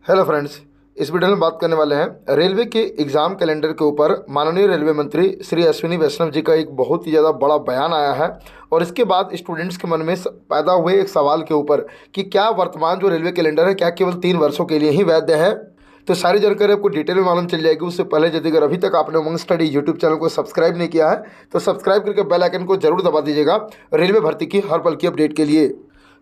Hello friends, इस video में बात करने वाले हैं रेलवे के एग्ज़ाम कैलेंडर के ऊपर। माननीय रेलवे मंत्री श्री अश्विनी वैष्णव जी का एक बहुत ही ज़्यादा बड़ा बयान आया है और इसके बाद स्टूडेंट्स के मन में पैदा हुए एक सवाल के ऊपर कि क्या वर्तमान जो रेलवे कैलेंडर है क्या केवल 3 वर्षों के लिए ही वैध है। तो सारी जानकारी आपको डिटेल में मालूम चल जाएगी। उससे पहले यदि अगर अभी तक आपने उमंग स्टडी यूट्यूब चैनल को सब्सक्राइब नहीं किया है तो सब्सक्राइब करके बेल आइकन को जरूर दबा दीजिएगा रेलवे भर्ती की हर पल की अपडेट के लिए।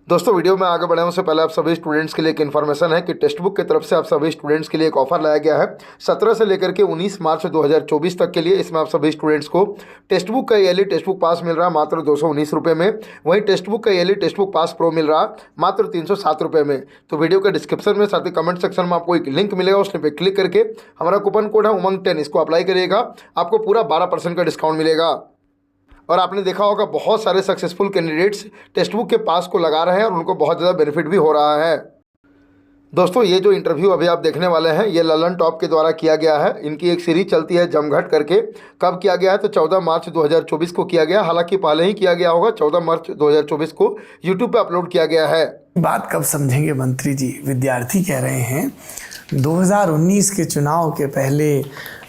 दोस्तों, वीडियो में आगे बढ़ने से पहले आप सभी स्टूडेंट्स के लिए एक इन्फॉर्मेशन है कि टेक्स्ट बुक की तरफ से आप सभी स्टूडेंट्स के लिए एक ऑफर लाया गया है 17 से लेकर के 19 मार्च 2024 तक के लिए। इसमें आप सभी स्टूडेंट्स को टेक्स्ट बुक का ईयरली टेक्स्ट बुक पास मिल रहा है मात्र 219 रुपये में। वहीं टेक्स्ट बुक का yearly text book pass pro मिल रहा है मात्र 307 रुपये में। तो वीडियो के डिस्क्रिप्शन में साथ ही कमेंट सेक्शन में आपको एक लिंक मिलेगा, उसने पे क्लिक करके हमारा कूपन कोड है उमंग 10 इसको अप्लाई करिएगा, आपको पूरा 12% का डिस्काउंट मिलेगा। और आपने देखा होगा बहुत सारे सक्सेसफुल कैंडिडेट्स टेक्स्ट बुक के पास को लगा रहे हैं और उनको बहुत ज़्यादा बेनिफिट भी हो रहा है। दोस्तों, ये जो इंटरव्यू अभी आप देखने वाले हैं ये ललन टॉप के द्वारा किया गया है। इनकी एक सीरीज चलती है जमघट करके। कब किया गया है तो 14 मार्च 2024 को किया गया। हालांकि पहले ही किया गया होगा, 14 मार्च 2024 को यूट्यूब पे अपलोड किया गया है। बात कब समझेंगे मंत्री जी? विद्यार्थी कह रहे हैं 2019 के चुनाव के पहले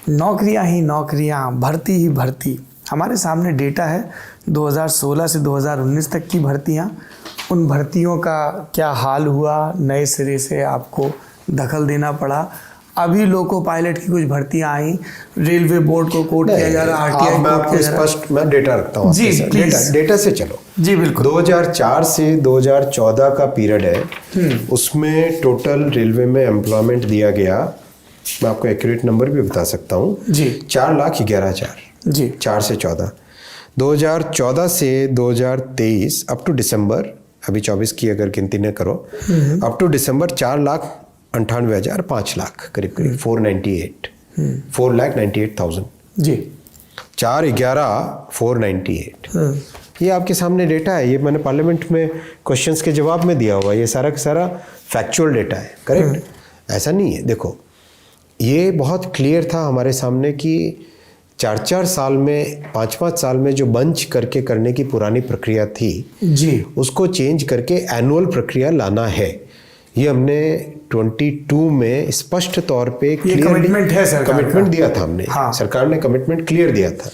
नौकरियां ही नौकरियां, भर्ती ही भर्ती। हमारे सामने डेटा है 2016 से 2019 तक की भर्तियां। उन भर्तियों का क्या हाल हुआ? नए सिरे से आपको दखल देना पड़ा। अभी लोको पायलट की कुछ भर्तियां आई, रेलवे बोर्ड को कोट किया जा रहा, आरटीआई मैं आपको स्पष्ट मैं डेटा रखता हूँ जी, डेटा से चलो जी बिल्कुल। 2004 से 2014 का पीरियड है, उसमें टोटल रेलवे में एम्प्लॉयमेंट दिया गया, मैं आपको एक्यूरेट नंबर भी बता सकता हूँ जी, 4,11,000 जी, 4 से 14। 2014 से 2023 अप टू दिसंबर, अभी 24 की अगर गिनती न करो, अप टू दिसंबर 4,98,000, 5 लाख करीब करीब 4,98,000 जी, 4,11,498। ये आपके सामने डेटा है, ये मैंने पार्लियामेंट में क्वेश्चंस के जवाब में दिया हुआ है। ये सारा का सारा फैक्चुअल डेटा है, करेक्ट? ऐसा नहीं है। देखो, ये बहुत क्लियर था हमारे सामने कि 4-4 साल में, 5-5 साल में जो बंच करके करने की पुरानी प्रक्रिया थी जी, उसको चेंज करके एनुअल प्रक्रिया लाना है। ये हमने 22 में स्पष्ट तौर पे कमिटमेंट है, सरकार कमिटमेंट दिया था हमने। हाँ। सरकार ने कमिटमेंट क्लियर दिया था,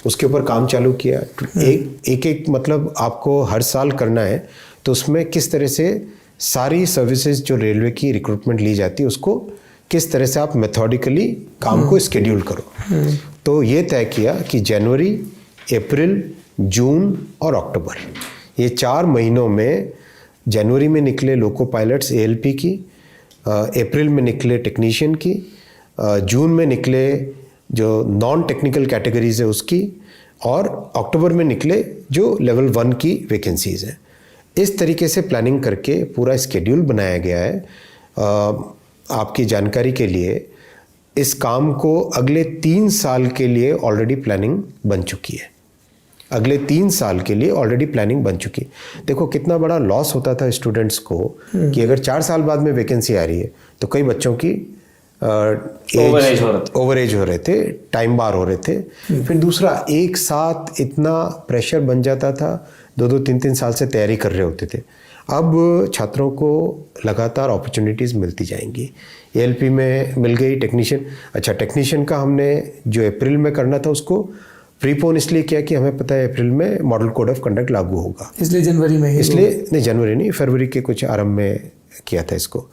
उसके ऊपर काम चालू किया। एक मतलब आपको हर साल करना है, तो उसमें किस तरह से सारी सर्विसेज जो रेलवे की रिक्रूटमेंट ली जाती है उसको किस तरह से आप मेथोडिकली काम को स्केड्यूल करो। तो ये तय किया कि जनवरी, अप्रैल, जून और अक्टूबर, ये 4 महीनों में, जनवरी में निकले लोको पायलट्स एएलपी की, अप्रैल में निकले टेक्नीशियन की, जून में निकले जो नॉन टेक्निकल कैटेगरीज है उसकी, और अक्टूबर में निकले जो लेवल 1 की वैकेंसीज हैं। इस तरीके से प्लानिंग करके पूरा स्केड्यूल बनाया गया है। आपकी जानकारी के लिए इस काम को अगले 3 साल के लिए ऑलरेडी प्लानिंग बन चुकी है। अगले 3 साल के लिए ऑलरेडी प्लानिंग बन चुकी है। देखो कितना बड़ा लॉस होता था स्टूडेंट्स को कि अगर 4 साल बाद में वैकेंसी आ रही है तो कई बच्चों की ओवर एज हो रहे थे, टाइम बार हो रहे थे। फिर दूसरा, एक साथ इतना प्रेशर बन जाता था, 2-2, 3-3 साल से तैयारी कर रहे होते थे। अब छात्रों को लगातार अपॉर्चुनिटीज़ मिलती जाएंगी। एएलपी में मिल गई टेक्नीशियन। अच्छा, टेक्नीशियन का हमने जो अप्रैल में करना था उसको प्रीपोन इसलिए किया कि हमें पता है अप्रैल में मॉडल कोड ऑफ कंडक्ट लागू होगा, इसलिए जनवरी में ही, इसलिए नहीं, जनवरी नहीं, फरवरी के कुछ आरंभ में किया था इसको।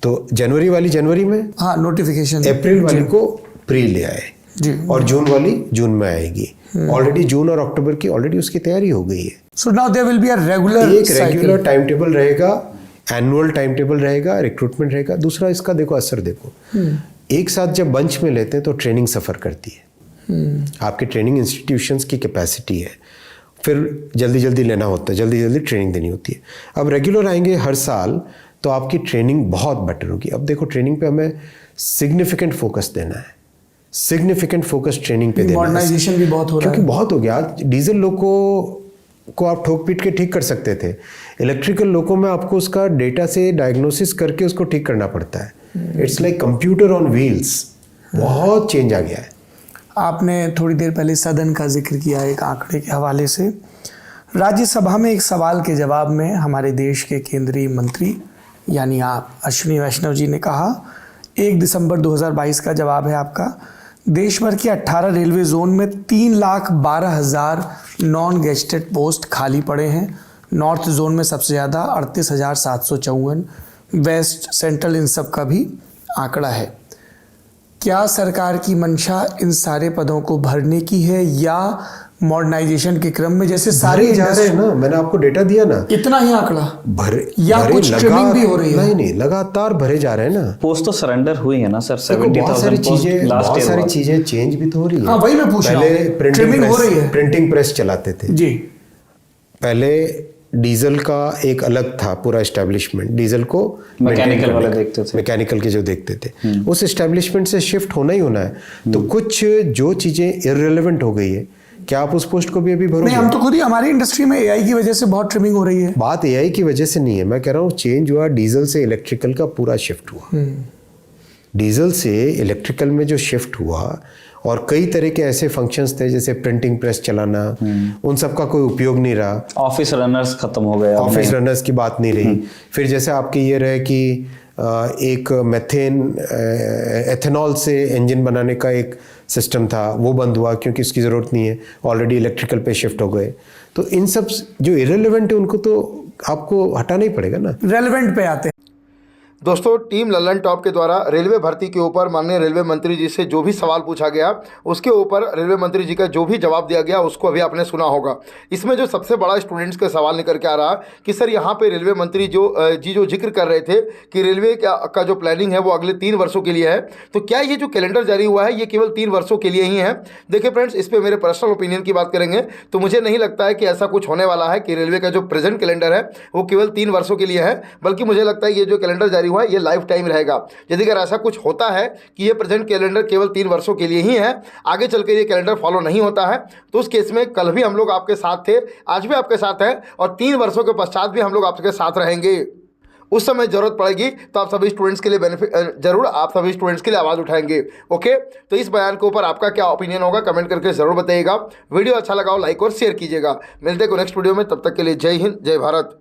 तो जनवरी वाली जनवरी में, हाँ, नोटिफिकेशन, अप्रैल वाली को प्री ले आए जी, और जून वाली जून में आएगी। ऑलरेडी जून और अक्टूबर की ऑलरेडी उसकी तैयारी हो गई है। So now there will be a regular time table रहेगा, एनुअल टाइम टेबल रहेगा, रिक्रूटमेंट रहेगा। दूसरा, इसका देखो असर देखो, एक साथ जब बंच में लेते हैं तो ट्रेनिंग सफ़र करती है। आपके ट्रेनिंग इंस्टीट्यूशंस की कैपेसिटी है, फिर जल्दी जल्दी लेना होता है, जल्दी जल्दी ट्रेनिंग देनी होती है। अब रेगुलर आएंगे हर साल तो आपकी ट्रेनिंग बहुत बेटर होगी। अब देखो, ट्रेनिंग पे हमें सिग्निफिकेंट फोकस देना है, सिग्निफिकेंट फोकस ट्रेनिंग पे देना है। मॉडर्नाइजेशन भी बहुत हो रहा है, क्योंकि बहुत हो गया। डीजल लोको को आप ठोक पीट के ठीक कर सकते थे, इलेक्ट्रिकल लोको में आपको उसका डेटा से डायग्नोसिस करके उसको ठीक करना पड़ता है। It's like computer on wheels. बहुत चेंज आ गया है। आपने थोड़ी देर पहले सदन का जिक्र किया एक आंकड़े के हवाले से। राज्यसभा में एक सवाल के जवाब में हमारे देश के केंद्रीय मंत्री यानी आप अश्विनी वैष्णव जी ने कहा 1 दिसंबर 2022 का जवाब है आपका। देश भर के 18 रेलवे जोन में 3,12,000 नॉन गेस्टेड पोस्ट खाली पड़े हैं। नॉर्थ जोन में सबसे ज़्यादा 38,754, वेस्ट सेंट्रल इन सब का भी आंकड़ा है। क्या सरकार की मंशा इन सारे पदों को भरने की है या मॉडर्नाइजेशन के क्रम में जैसे सारे जा रहे हैं ना, मैंने आपको डेटा दिया ना, इतना ही आंकड़ा भरे या भरे कुछ ट्रिमिंग भी हो रही है? नहीं, लगातार भरे जा रहे हैं ना। पोस्ट तो सरेंडर हुई है ना सर, देखो, बहुत सारी चीजें चेंज भी तो हो रही है। हाँ, वही मैं पूछ रहा हूँ। पहले ट्रिमिंग हो रही है। प्रिंटिंग प्रेस चलाते थे जी। पहले डीजल का एक अलग था पूरा एस्टेब्लिशमेंट, डीजल को मैकेनिकल वाले देखते थे, मैकेनिकल के जो देखते थे, उस एस्टेब्लिशमेंट से शिफ्ट होना ही होना है। तो कुछ जो चीजें इररिलेवेंट हो गई है, क्या आप उस पोस्ट को भी अभी भरोगे? नहीं, हम तो खुद ही हमारी इंडस्ट्री में एआई की वजह से बहुत ट्रिमिंग हो रही है। बात एआई की वजह से नहीं है, मैं कह रहा हूँ चेंज हुआ, डीजल से इलेक्ट्रिकल का पूरा शिफ्ट हुआ। डीजल से इलेक्ट्रिकल में जो शिफ्ट हुआ, और कई तरह के ऐसे फंक्शंस थे जैसे प्रिंटिंग प्रेस चलाना, उन सब का कोई उपयोग नहीं रहा। ऑफिस रनर्स खत्म हो गए, ऑफिस रनर्स की बात नहीं रही। फिर जैसे आपके ये रहे कि एक एथेनॉल से इंजन बनाने का एक सिस्टम था, वो बंद हुआ क्योंकि उसकी ज़रूरत नहीं है, ऑलरेडी इलेक्ट्रिकल पे शिफ्ट हो गए। तो इन सब जो इरेलेवेंट है उनको तो आपको हटाना ही पड़ेगा ना। रेलेवेंट पे आते हैं। दोस्तों, टीम लल्लन टॉप के द्वारा रेलवे भर्ती के ऊपर माननीय रेलवे मंत्री जी से जो भी सवाल पूछा गया, उसके ऊपर रेलवे मंत्री जी का जो भी जवाब दिया गया उसको अभी आपने सुना होगा। इसमें जो सबसे बड़ा स्टूडेंट्स का सवाल निकल के आ रहा कि सर यहाँ पे रेलवे मंत्री जो जिक्र कर रहे थे कि रेलवे का जो प्लानिंग है वो अगले 3 वर्षों के लिए है, तो क्या ये जो कैलेंडर जारी हुआ है ये केवल 3 वर्षों के लिए ही है? देखिए फ्रेंड्स, इस पर मेरे पर्सनल ओपिनियन की बात करेंगे तो मुझे नहीं लगता है कि ऐसा कुछ होने वाला है कि रेलवे का जो प्रेजेंट कैलेंडर है वो केवल 3 वर्षों के लिए है, बल्कि मुझे लगता है ये जो कैलेंडर जारी हुआ है ये लाइफ टाइम रहेगा। यदि अगर ऐसा कुछ होता है कि ये प्रेजेंट कैलेंडर केवल 3 वर्षों के लिए ही है, आगे चलकर ये कैलेंडर फॉलो नहीं होता है, तो उस केस में कल भी हम लोग आपके साथ थे, आज भी आपके साथ हैं और 3 वर्षों के पश्चात भी हम लोग आपके साथ रहेंगे। उस समय जरूरत पड़ेगी तो आप सभी स्टूडेंट्स के लिए जरूर आप सभी स्टूडेंट्स के लिए आवाज़ उठाएंगे। ओके, तो इस बयान के ऊपर आपका क्या ओपिनियन होगा कमेंट करके जरूर बताइएगा। वीडियो अच्छा लगा हो लाइक और शेयर कीजिएगा। मिलते हैं नेक्स्ट वीडियो में, तब तक के लिए जय हिंद, जय भारत।